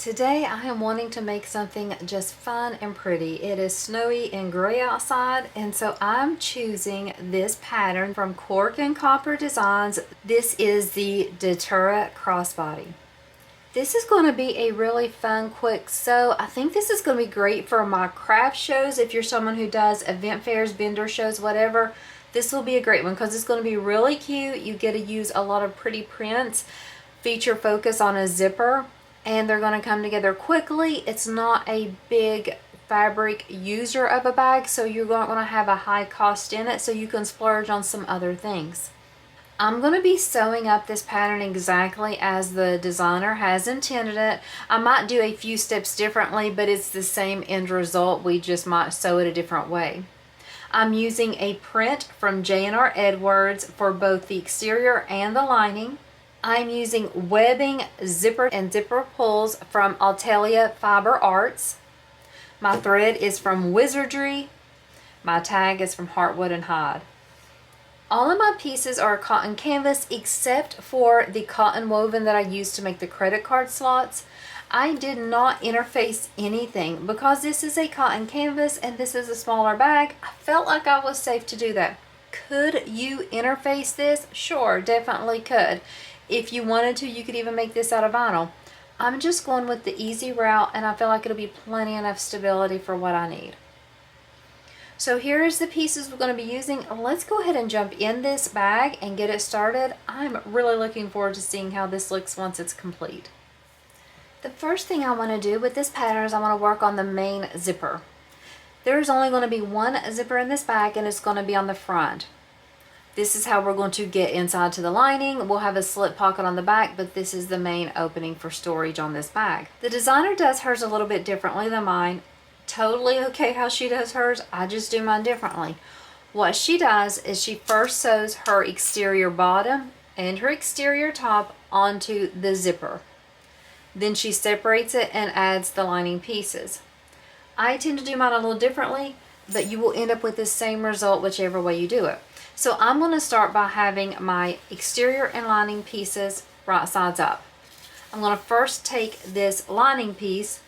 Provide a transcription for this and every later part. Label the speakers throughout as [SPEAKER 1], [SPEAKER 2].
[SPEAKER 1] Today I am wanting to make something just fun and pretty. It is snowy and gray outside, and so I'm choosing this pattern from Cork and Copper Designs. This is the Datura Crossbody. This is going to be a really fun, quick sew. I think this is going to be great for my craft shows. If you're someone who does event fairs, vendor shows, whatever, this will be a great one because it's going to be really cute. You get to use a lot of pretty prints, feature focus on a zipper, and they're going to come together quickly. It's not a big fabric user of a bag, so you're not going to have a high cost in it, so you can splurge on some other things. I'm going to be sewing up this pattern exactly as the designer has intended it. I might do a few steps differently, but it's the same end result. We just might sew it a different way. I'm using a print from J&R Edwards for both the exterior and the lining. I'm using webbing, zipper, and zipper pulls from Altelia Fiber Arts. My thread is from Wizardry. My tag is from Heartwood and Hide. All of my pieces are cotton canvas except for the cotton woven that I used to make the credit card slots. I did not interface anything because this is a cotton canvas and this is a smaller bag. I felt like I was safe to do that. Could you interface this? Sure, definitely could. If you wanted to, you could even make this out of vinyl. I'm just going with the easy route, and I feel like it'll be plenty enough stability for what I need. So here's the pieces we're going to be using. Let's go ahead and jump in this bag and get it started. I'm really looking forward to seeing how this looks once it's complete. The first thing I want to do with this pattern is I want to work on the main zipper. There's only going to be one zipper in this bag, and it's going to be on the front. This is how we're going to get inside to the lining. We'll have a slip pocket on the back, but this is the main opening for storage on this bag. The designer does hers a little bit differently than mine. Totally okay how she does hers. I just do mine differently. What she does is she first sews her exterior bottom and her exterior top onto the zipper. Then she separates it and adds the lining pieces. I tend to do mine a little differently, but you will end up with the same result whichever way you do it. So I'm going to start by having my exterior and lining pieces right sides up. I'm going to first take this lining piece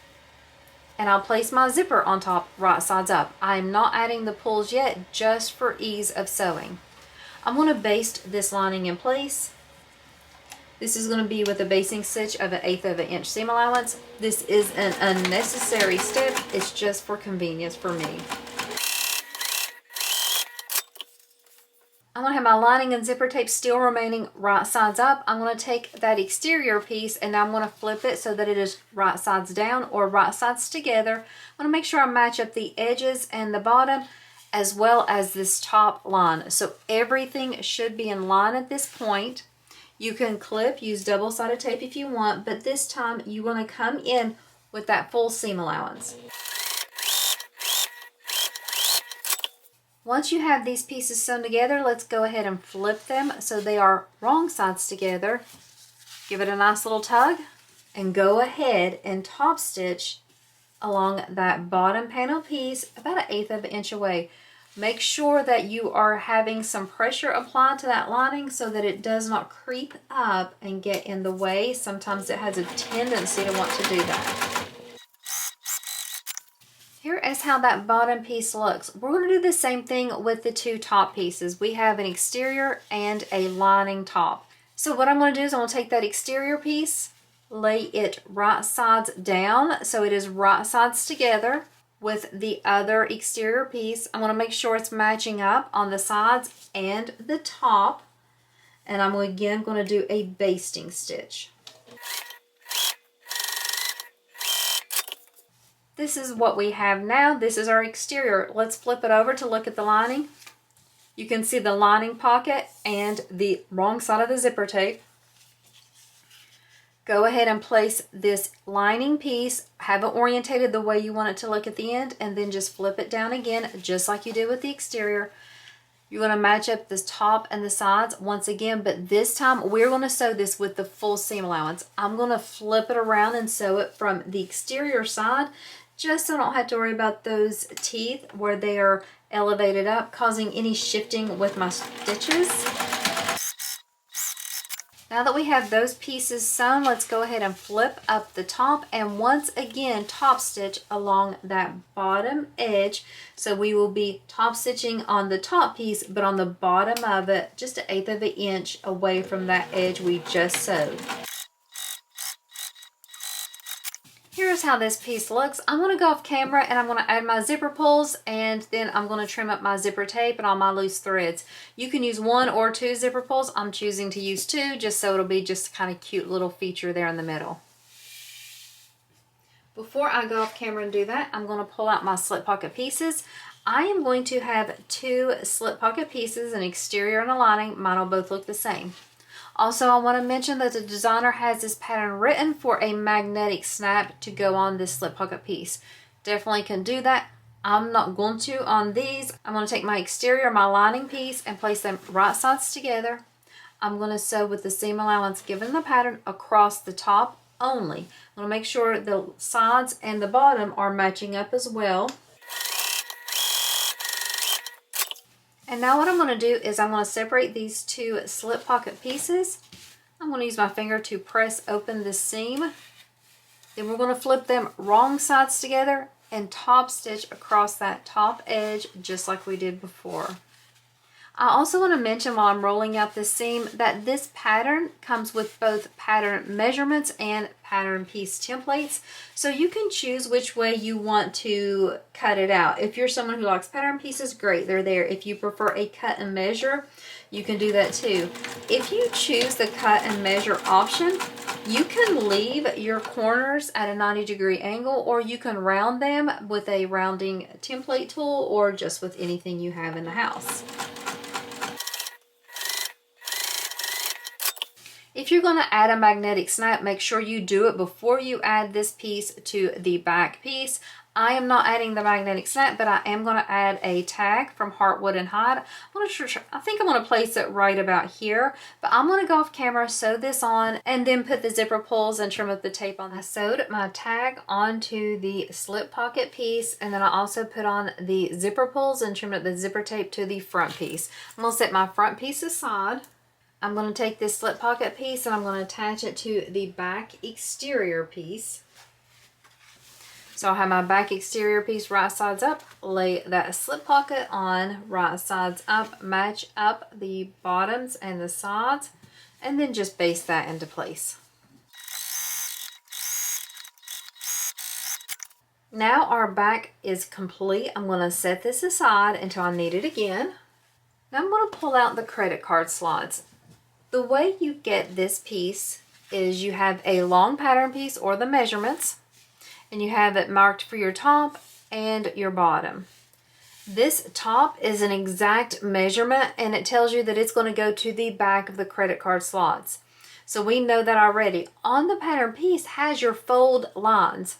[SPEAKER 1] and I'll place my zipper on top right sides up. I am not adding the pulls yet, just for ease of sewing. I'm going to baste this lining in place. This is going to be with a basting stitch of 1/8 of an inch seam allowance. This is an unnecessary step. It's just for convenience for me. I'm going to have my lining and zipper tape still remaining right sides up. I'm going to take that exterior piece and now I'm going to flip it so that it is right sides down or right sides together. I'm going to make sure I match up the edges and the bottom as well as this top line. So everything should be in line at this point. You can clip, use double-sided tape if you want, but this time you want to come in with that full seam allowance. Once you have these pieces sewn together, let's go ahead and flip them so they are wrong sides together. Give it a nice little tug and go ahead and top stitch along that bottom panel piece about 1/8 of an inch away. Make sure that you are having some pressure applied to that lining so that it does not creep up and get in the way. Sometimes it has a tendency to want to do that. Here is how that bottom piece looks. We're going to do the same thing with the two top pieces. We have an exterior and a lining top. So what I'm going to do is I'm going to take that exterior piece, lay it right sides down so it is right sides together with the other exterior piece. I'm going to make sure it's matching up on the sides and the top. And I'm again going to do a basting stitch. This is what we have now. This is our exterior. Let's flip it over to look at the lining. You can see the lining pocket and the wrong side of the zipper tape. Go ahead and place this lining piece, have it orientated the way you want it to look at the end, and then just flip it down again, just like you did with the exterior. You're going to match up this top and the sides once again, but this time we're going to sew this with the full seam allowance. I'm going to flip it around and sew it from the exterior side, just so I don't have to worry about those teeth where they are elevated up, causing any shifting with my stitches. Now that we have those pieces sewn, let's go ahead and flip up the top and once again top stitch along that bottom edge. So we will be top stitching on the top piece, but on the bottom of it, just 1/8 of an inch away from that edge we just sewed. Here's how this piece looks. I'm going to go off camera and I'm going to add my zipper pulls, and then I'm going to trim up my zipper tape and all my loose threads. You can use 1 or 2 zipper pulls. I'm choosing to use 2 just so it'll be just kind of cute little feature there in the middle. Before I go off camera and do that, I'm going to pull out my slip pocket pieces. I am going to have 2 slip pocket pieces, an exterior and a lining. Mine will both look the same. Also, I want to mention that the designer has this pattern written for a magnetic snap to go on this slip pocket piece. Definitely can do that. I'm not going to on these. I'm going to take my exterior, my lining piece, and place them right sides together. I'm going to sew with the seam allowance given in the pattern across the top only. I'm going to make sure the sides and the bottom are matching up as well. And now what I'm going to do is I'm going to separate these 2 slip pocket pieces. I'm going to use my finger to press open the seam. Then we're going to flip them wrong sides together and top stitch across that top edge just like we did before. I also want to mention while I'm rolling out this seam that this pattern comes with both pattern measurements and pattern piece templates. So you can choose which way you want to cut it out. If you're someone who likes pattern pieces, great, they're there. If you prefer a cut and measure, you can do that too. If you choose the cut and measure option, you can leave your corners at a 90-degree angle, or you can round them with a rounding template tool or just with anything you have in the house. If you're going to add a magnetic snap, make sure you do it before you add this piece to the back piece. I am not adding the magnetic snap, but I am going to add a tag from Heartwood and Hide. I think I'm going to place it right about here, but I'm going to go off camera, sew this on, and then put the zipper pulls and trim up the tape on. I sewed my tag onto the slip pocket piece, and then I also put on the zipper pulls and trimmed up the zipper tape to the front piece. I'm going to set my front piece aside. I'm going to take this slip pocket piece and I'm going to attach it to the back exterior piece. So I'll have my back exterior piece right sides up, lay that slip pocket on right sides up, match up the bottoms and the sides, and then just baste that into place. Now our back is complete. I'm going to set this aside until I need it again. Now I'm going to pull out the credit card slots. The way you get this piece is you have a long pattern piece or the measurements, and you have it marked for your top and your bottom. This top is an exact measurement, and it tells you that it's going to go to the back of the credit card slots. So we know that already. On the pattern piece has your fold lines.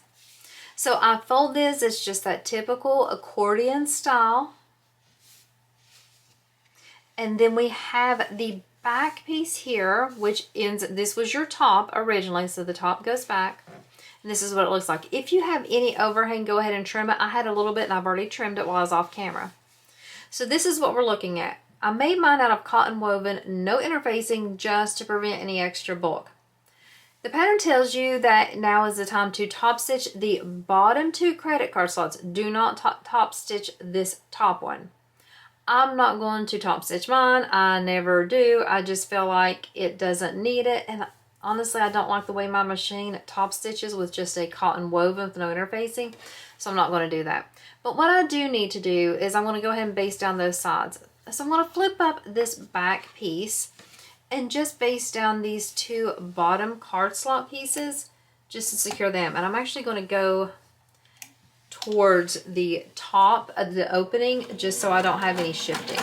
[SPEAKER 1] So I fold this, it's just that typical accordion style. And then we have the back piece here, which ends, this was your top originally, so the top goes back. And this is what it looks like. If you have any overhang, go ahead and trim it. I had a little bit and I've already trimmed it while I was off camera. So this is what we're looking at. I made mine out of cotton woven, no interfacing, just to prevent any extra bulk. The pattern tells you that now is the time to top stitch the bottom 2 credit card slots. Do not top stitch this top one. I'm not going to top stitch mine. I never do. I just feel like it doesn't need it. And honestly, I don't like the way my machine top stitches with just a cotton woven with no interfacing. So I'm not going to do that. But what I do need to do is I'm going to go ahead and baste down those sides. So I'm going to flip up this back piece and just baste down these 2 bottom card slot pieces just to secure them. And I'm actually going to go towards the top of the opening just so I don't have any shifting.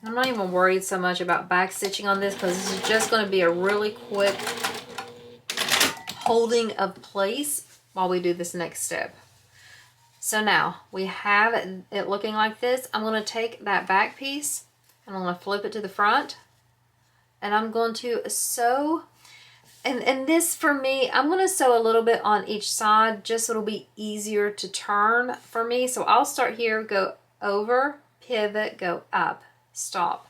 [SPEAKER 1] I'm not even worried so much about back stitching on this because this is just going to be a really quick holding of place while we do this next step. So now we have it looking like this. I'm going to take that back piece and I'm going to flip it to the front, and I'm going to sew. And this for me, I'm going to sew a little bit on each side just so it'll be easier to turn for me. So I'll start here, go over, pivot, go up, stop,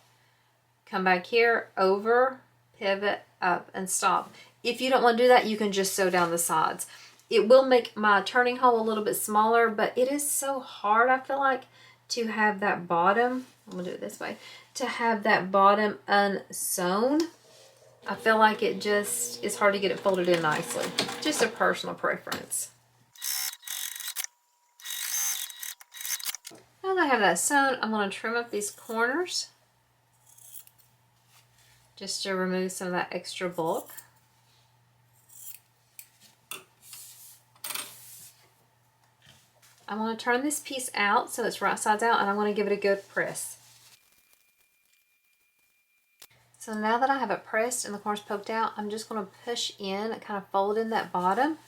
[SPEAKER 1] come back here, over, pivot, up, and stop. If you don't want to do that, you can just sew down the sides. It will make my turning hole a little bit smaller, but it is so hard, I feel like, to have that bottom, I'm gonna do it this way, to have that bottom unsewn. I feel like it just is hard to get it folded in nicely. Just a personal preference. Now that I have that sewn, I'm going to trim up these corners just to remove some of that extra bulk. I'm going to turn this piece out so it's right sides out, and I'm going to give it a good press. So now that I have it pressed and the corners poked out, I'm just going to push in and kind of fold in that bottom.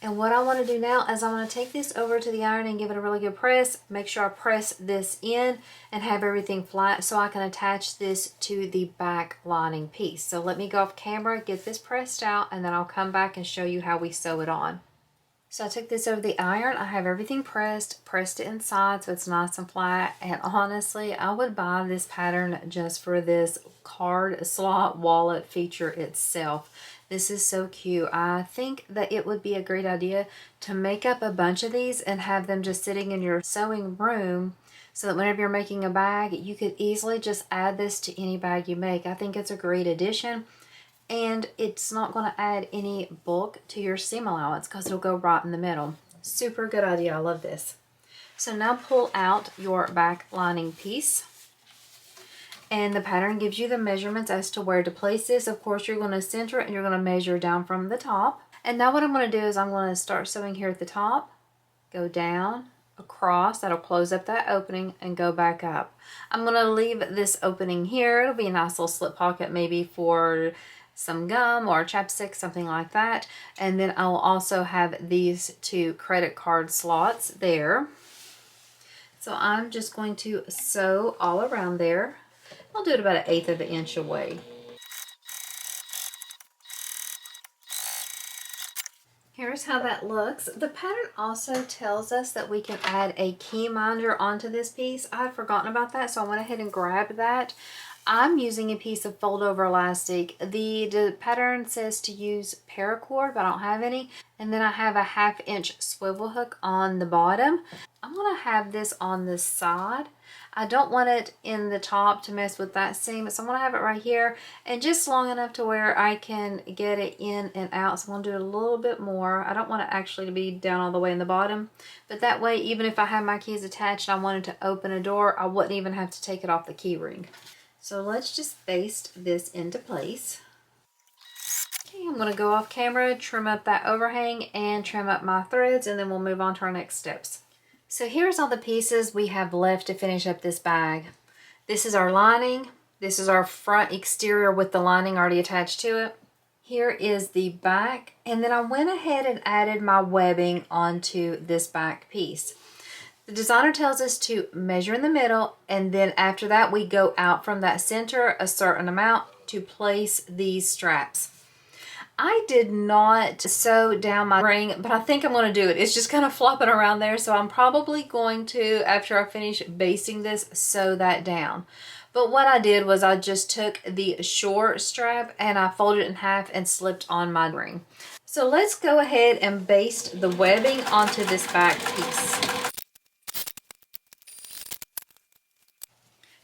[SPEAKER 1] And what I want to do now is I'm going to take this over to the iron and give it a really good press. Make sure I press this in and have everything flat so I can attach this to the back lining piece. So let me go off camera, get this pressed out, and then I'll come back and show you how we sew it on. So I took this over the iron. I have everything pressed it inside so it's nice and flat. And honestly, I would buy this pattern just for this card slot wallet feature itself. This is so cute. I think that it would be a great idea to make up a bunch of these and have them just sitting in your sewing room so that whenever you're making a bag, you could easily just add this to any bag you make. I think it's a great addition. And it's not going to add any bulk to your seam allowance because it'll go right in the middle. Super good idea. I love this. So now pull out your back lining piece. And the pattern gives you the measurements as to where to place this. Of course, you're going to center it and you're going to measure down from the top. And now what I'm going to do is I'm going to start sewing here at the top, go down, across, that'll close up that opening, and go back up. I'm going to leave this opening here. It'll be a nice little slip pocket maybe for some gum or chapstick, something like that. And then I'll also have these two credit card slots there. So I'm just going to sew all around there. I'll do it about 1/8 of an inch away. Here's how that looks. The pattern also tells us that we can add a key minder onto this piece. I had forgotten about that, so I went ahead and grabbed that. I'm using a piece of fold over elastic. The pattern says to use paracord, but I don't have any. And then I have a 1/2 inch swivel hook on the bottom. I'm gonna have this on this side. I don't want it in the top to mess with that seam, so I'm gonna have it right here and just long enough to where I can get it in and out. So I'm gonna do it a little bit more. I don't want it actually to be down all the way in the bottom, but that way, even if I have my keys attached and I wanted to open a door, I wouldn't even have to take it off the key ring. So let's just baste this into place. Okay, I'm gonna go off camera, trim up that overhang and trim up my threads, and then we'll move on to our next steps. So here's all the pieces we have left to finish up this bag. This is our lining. This is our front exterior with the lining already attached to it. Here is the back, and then I went ahead and added my webbing onto this back piece. The designer tells us to measure in the middle, and then after that we go out from that center a certain amount to place these straps. I did not sew down my ring, but I think I'm going to do it. It's just kind of flopping around there, so I'm probably going to, after I finish basting this, sew that down. But what I did was I just took the short strap and I folded it in half and slipped on my ring. So let's go ahead and baste the webbing onto this back piece.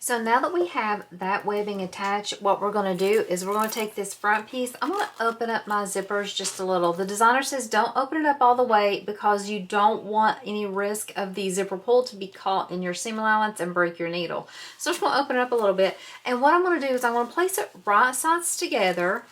[SPEAKER 1] So now that we have that webbing attached, what we're going to do is we're going to take this front piece. I'm going to open up my zippers just a little. The designer says don't open it up all the way because you don't want any risk of the zipper pull to be caught in your seam allowance and break your needle. So I'm just going to open it up a little bit. And what I'm going to do is I'm going to place it right sides together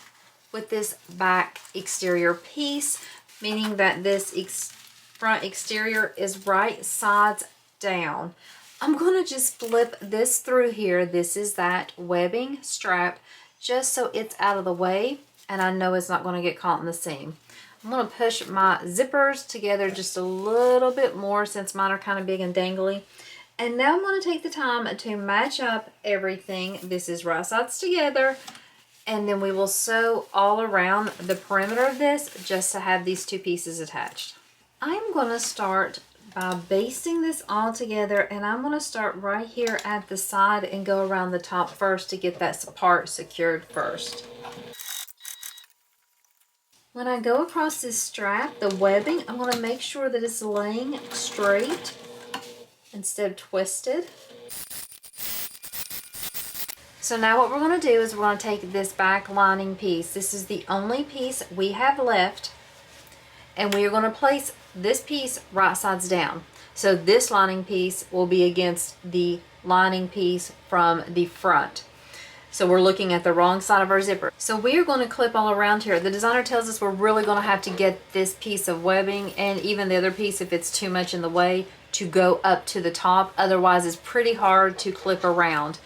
[SPEAKER 1] with this back exterior piece, meaning that this front exterior is right sides down. I'm going to just flip this through here. This is that webbing strap just so it's out of the way and I know it's not going to get caught in the seam. I'm going to push my zippers together just a little bit more since mine are kind of big and dangly. And now I'm going to take the time to match up everything. This is right sides together, and then we will sew all around the perimeter of this just to have these two pieces attached. I'm going to start by basting this all together, and I'm going to start right here at the side and go around the top first to get that part secured first. When I go across this strap, the webbing, I'm going to make sure that it's laying straight instead of twisted. So now what we're going to do is we're going to take this back lining piece. This is the only piece we have left, and we are going to place this piece right sides down. So this lining piece will be against the lining piece from the front. So we're looking at the wrong side of our zipper. So we are going to clip all around here. The designer tells us we're really going to have to get this piece of webbing, and even the other piece, if it's too much in the way, to go up to the top. Otherwise, it's pretty hard to clip around.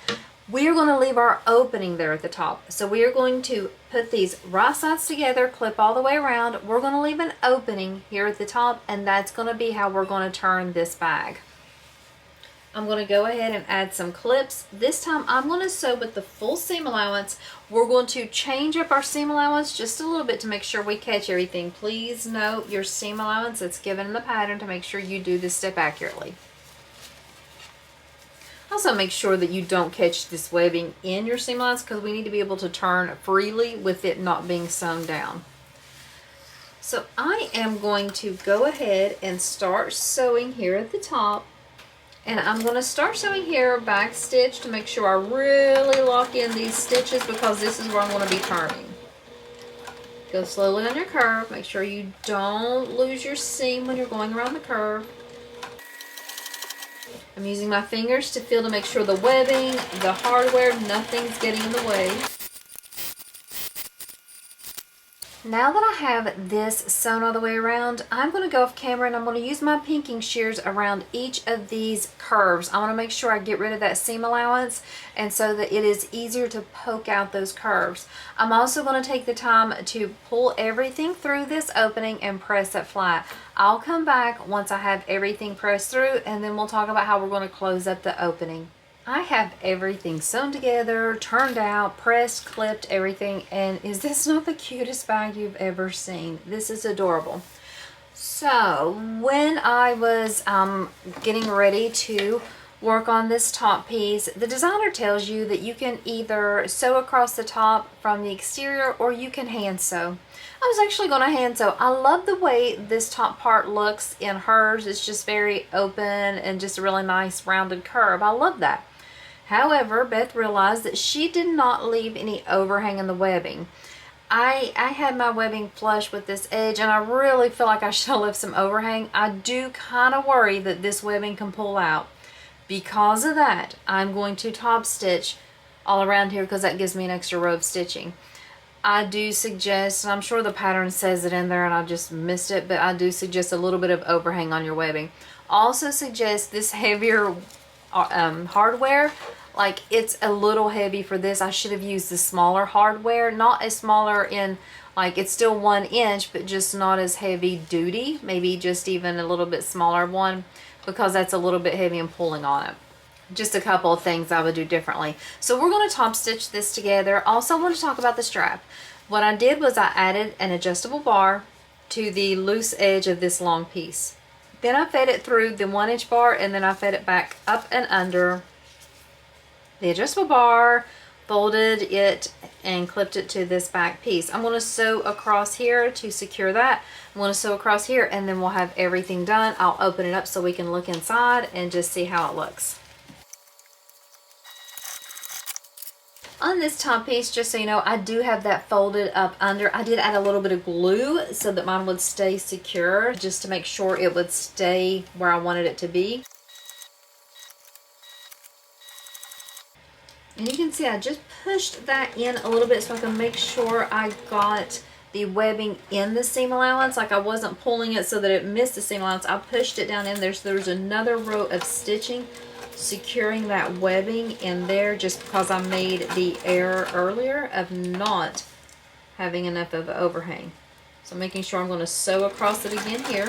[SPEAKER 1] We are going to leave our opening there at the top. So we are going to put these right sides together, clip all the way around. We're going to leave an opening here at the top, and that's going to be how we're going to turn this bag. I'm going to go ahead and add some clips. This time I'm going to sew with the full seam allowance. We're going to change up our seam allowance just a little bit to make sure we catch everything. Please note your seam allowance that's given in the pattern to make sure you do this step accurately. Also make sure that you don't catch this webbing in your seam allowance, because we need to be able to turn freely with it not being sewn down. So I am going to go ahead and start sewing here at the top. And I'm going to start sewing here back stitch to make sure I really lock in these stitches, because this is where I'm going to be turning. Go slowly on your curve. Make sure you don't lose your seam when you're going around the curve. I'm using my fingers to feel to make sure the webbing, the hardware, nothing's getting in the way. Now that I have this sewn all the way around, I'm going to go off camera and I'm going to use my pinking shears around each of these curves. I want to make sure I get rid of that seam allowance, and so that it is easier to poke out those curves. I'm also going to take the time to pull everything through this opening and press it flat. I'll come back once I have everything pressed through, and then we'll talk about how we're going to close up the opening. I have everything sewn together, turned out, pressed, clipped, everything, and is this not the cutest bag you've ever seen? This is adorable. So when I was getting ready to work on this top piece, the designer tells you that you can either sew across the top from the exterior, or you can hand sew. I was actually going to hand sew. I love the way this top part looks in hers. It's just very open and just a really nice rounded curve. I love that. However, Beth realized that she did not leave any overhang in the webbing. I had my webbing flush with this edge, and I really feel like I should have left some overhang. I do kind of worry that this webbing can pull out. Because of that, I'm going to top stitch all around here, because that gives me an extra row of stitching. I do suggest, and I'm sure the pattern says it in there and I just missed it, but I do suggest a little bit of overhang on your webbing. Also suggest this heavier hardware. Like, it's a little heavy for this. I should have used the smaller hardware, not as smaller in, like, it's still 1 inch, but just not as heavy duty. Maybe just even a little bit smaller one, because that's a little bit heavy and pulling on it. Just a couple of things I would do differently. So we're going to top stitch this together. Also, I want to talk about the strap. What I did was I added an adjustable bar to the loose edge of this long piece. Then I fed it through the 1 inch bar, and then I fed it back up and under the adjustable bar, folded it, and clipped it to this back piece. I'm going to sew across here to secure that. I'm going to sew across here, and then we'll have everything done. I'll open it up so we can look inside and just see how it looks. On this top piece, just so you know, I do have that folded up under. I did add a little bit of glue so that mine would stay secure, just to make sure it would stay where I wanted it to be. And you can see I just pushed that in a little bit so I can make sure I got the webbing in the seam allowance. Like, I wasn't pulling it so that it missed the seam allowance. I pushed it down in there, so there's another row of stitching securing that webbing in there, just because I made the error earlier of not having enough of an overhang. So making sure I'm going to sew across it again here.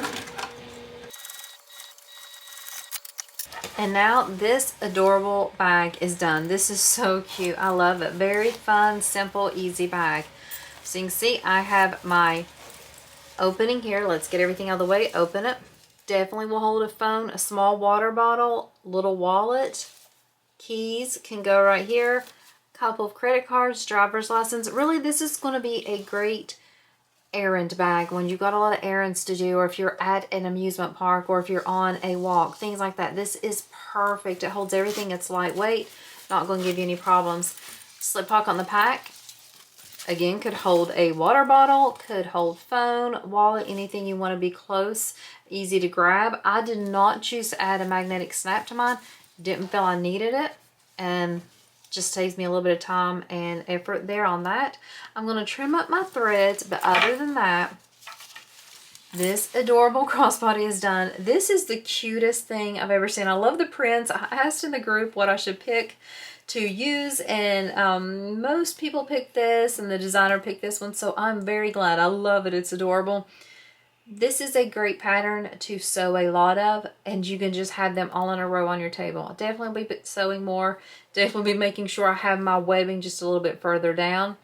[SPEAKER 1] And now this adorable bag is done. This is so cute. I love it. Very fun, simple, easy bag. So you can see I have my opening here. Let's get everything out of the way. Open it. Definitely will hold a phone, a small water bottle, little wallet, keys can go right here, couple of credit cards, driver's license. Really, this is going to be a great errand bag when you've got a lot of errands to do, or if you're at an amusement park, or if you're on a walk, things like that. This is perfect. It holds everything. It's lightweight, not going to give you any problems. Slip pocket on the back, again, could hold a water bottle, could hold phone, wallet, anything you want to be close, easy to grab. I did not choose to add a magnetic snap to mine. Didn't feel I needed it, and just saves me a little bit of time and effort there on that. I'm going to trim up my threads, but other than that, this adorable crossbody is done. This is the cutest thing I've ever seen. I love the prints. I asked in the group what I should pick to use, and most people picked this, and the designer picked this one, so I'm very glad. I love it. It's adorable. This is a great pattern to sew a lot of, and you can just have them all in a row on your table. I'll definitely be sewing more, definitely be making sure I have my webbing just a little bit further down.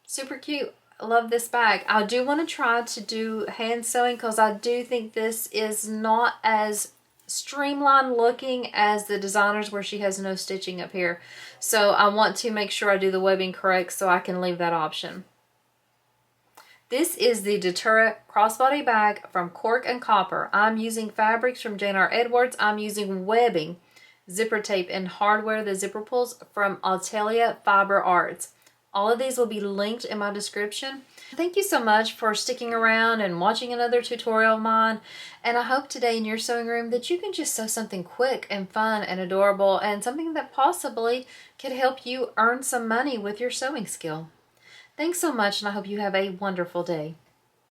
[SPEAKER 1] Super cute. I love this bag. I do want to try to do hand sewing because I do think this is not as streamlined looking as the designers where she has no stitching up here. So I want to make sure I do the webbing correct so I can leave that option. This is the Datura crossbody bag from Cork and Copper. I'm using fabrics from Jane R. Edwards. I'm using webbing, zipper tape, and hardware, the zipper pulls from Atelier Fiber Arts. All of these will be linked in my description. Thank you so much for sticking around and watching another tutorial of mine. And I hope today in your sewing room that you can just sew something quick and fun and adorable, and something that possibly could help you earn some money with your sewing skill. Thanks so much, and I hope you have a wonderful day.